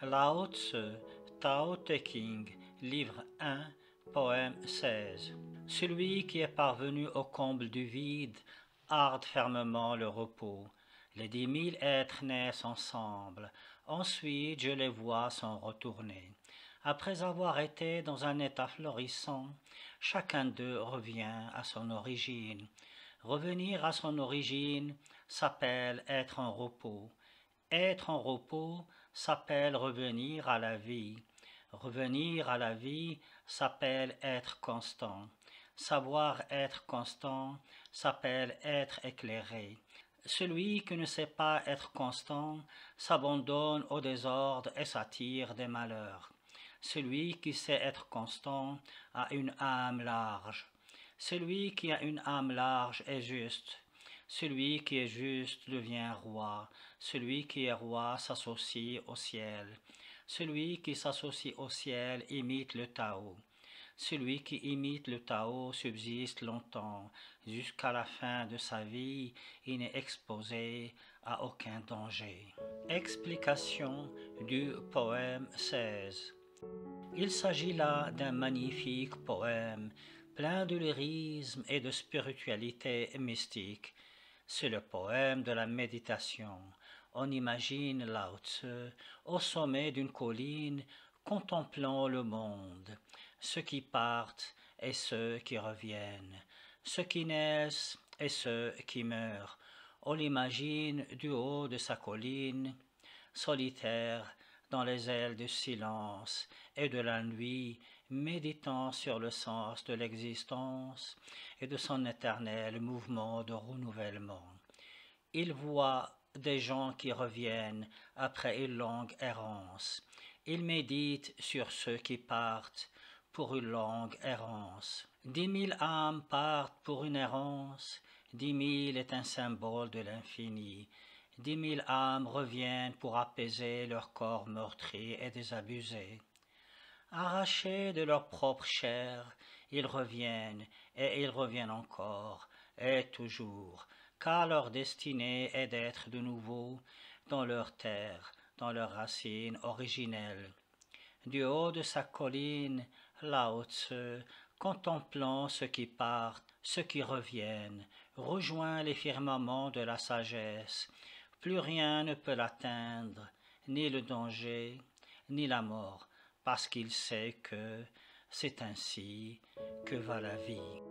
Lao Tse, Tao Te Ching, livre 1, poème 16. Celui qui est parvenu au comble du vide harde fermement le repos. Les 10 000 êtres naissent ensemble, ensuite je les vois s'en retourner. Après avoir été dans un état florissant, chacun d'eux revient à son origine. Revenir à son origine s'appelle être en repos. Être en repos s'appelle revenir à la vie. Revenir à la vie s'appelle être constant. Savoir être constant s'appelle être éclairé. Celui qui ne sait pas être constant s'abandonne au désordre et s'attire des malheurs. Celui qui sait être constant a une âme large. Celui qui a une âme large est juste. Celui qui est juste devient roi. Celui qui est roi s'associe au ciel. Celui qui s'associe au ciel imite le Tao. Celui qui imite le Tao subsiste longtemps. Jusqu'à la fin de sa vie, il n'est exposé à aucun danger. Explication du poème 16. Il s'agit là d'un magnifique poème, plein de lyrisme et de spiritualité mystique. C'est le poème de la méditation. On imagine Lao Tse au sommet d'une colline, contemplant le monde, ceux qui partent et ceux qui reviennent, ceux qui naissent et ceux qui meurent. On l'imagine du haut de sa colline, solitaire, dans les ailes du silence et de la nuit, méditant sur le sens de l'existence et de son éternel mouvement de renouvellement. Il voit des gens qui reviennent après une longue errance. Il médite sur ceux qui partent pour une longue errance. 10 000 âmes partent pour une errance. 10 000 est un symbole de l'infini. 10 000 âmes reviennent pour apaiser leur corps meurtri et désabusé. Arrachés de leur propre chair, ils reviennent encore, et toujours, car leur destinée est d'être de nouveau dans leur terre, dans leurs racines originelles. Du haut de sa colline, Lao Tse, contemplant ceux qui partent, ceux qui reviennent, rejoint les firmaments de la sagesse. Plus rien ne peut l'atteindre, ni le danger, ni la mort, parce qu'il sait que c'est ainsi que va la vie.